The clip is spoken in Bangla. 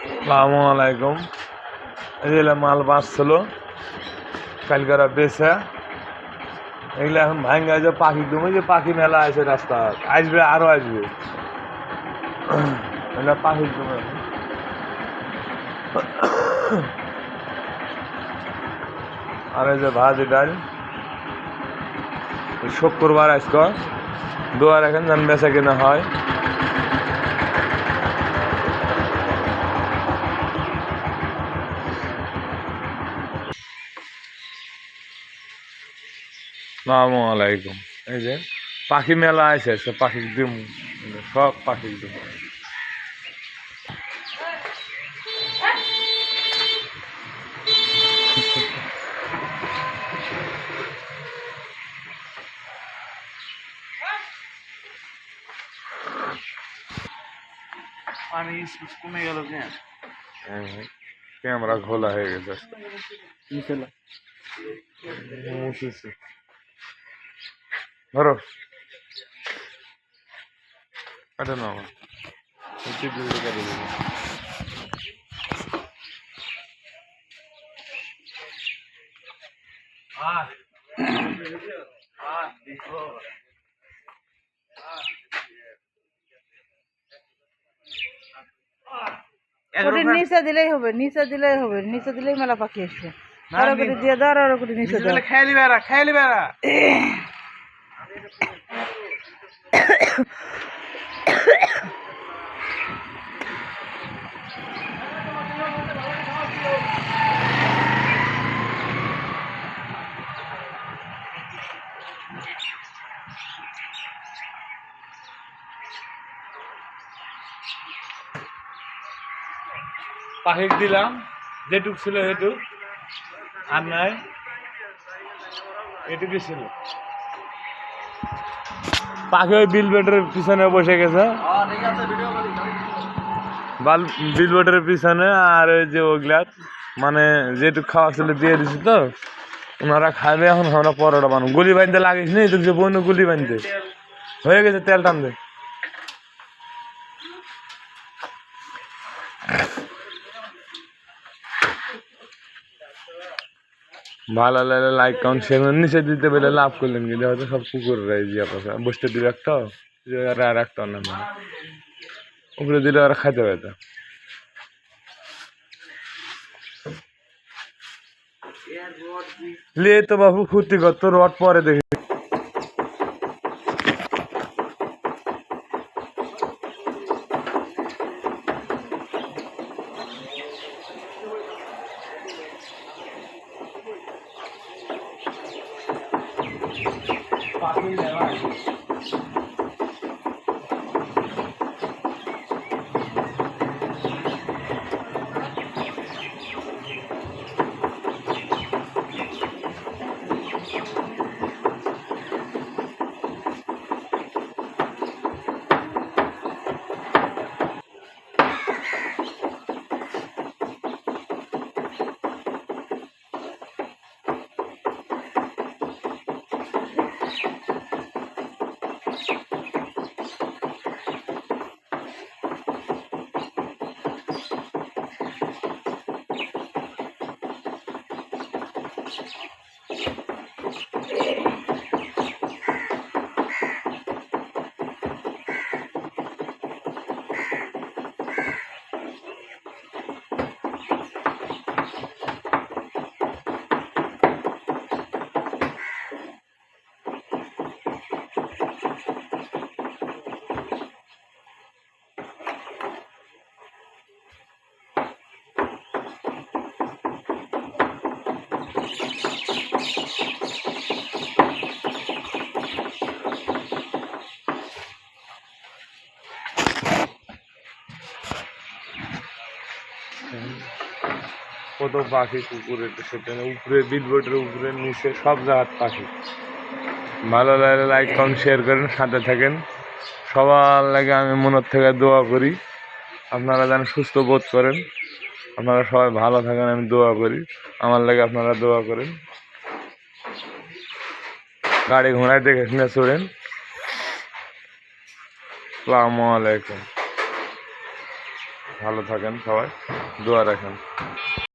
আসসালামু আলাইকুম। এই যে মাল বাঁচছিল কালকারা বেচা, এগুলো এখন ভাঙ্গা যে পাখি দমে যে পাখি মেলা আছে, রাস্তা আসবে আরো আসবে, এগুলা পাখির দমে। আর এই যে ভাজি ডাল শুক্রবার আজকে দোয়ার এখন যান বেচা কিনা হয়। আসসালামু আলাইকুম। এই যে পাখি মেলা আছে, পাখি দিম, সব পাখি দিম। পানি কমে গেল কেন? ক্যামেরা খোলা হয়ে গেছে। ধরো কাটে না আমার নিচে দিলেই হবে, নিচে দিলেই হবে, নিচে দিলেই মেলা পাখি আসবে। আরো করে দিয়ে দাও, আরো করে নিচে দাও। খেয়ালি বেড়া, খেয়ালি বেড়া। পাখি দিলাম, যেটুক ছিল সেটুক, আর নাই এটুকু ছিল। পাখি ওই বিল বেটের পিছনে বসে গেছে, বিল বেটের পিছনে। আর ওই যে ওগুলা মানে যেটুক খাওয়া ছিল দিয়ে দিছি, তো ওনারা খাবে। এখন আমরা পরোটা বানাবো। গুলি বাঁধতে লাগিস নি তো, যে বন্য গুলি বাঁধতে হয়ে গেছে, তেল টানবে। ভালো লাগলে লাইক কাউন্ট শেয়ার নিচে দিতে পেরে লাভ করলেন, কিন্তু হয়তো সব কুকুররা বসতে দিবে একটা, আর একটা না উপরে দিলে ওরা খাইতে পারত। লে তো বাবু ক্ষতি কর, তোর রড পরে দেখি। কত পাখি কুকুরের সেখানে উপরে, বিলবোর্ডের উপরে, নিচে, সব জায়গার পাখি। ভালো লাগলে লাইক কমেন্ট শেয়ার করেন, সাথে থাকেন। সবার লাগে আমি মনের থেকে দোয়া করি, আপনারা যেন সুস্থ বোধ করেন, আপনারা সবাই ভালো থাকেন, আমি দোয়া করি। আমার লাগে আপনারা দোয়া করেন। গাড়ি ঘোড়ায় দেখে শুনে চড়েন। আসসালামু আলাইকুম। ভালো থাকেন সবাই, দোয়া রাখেন।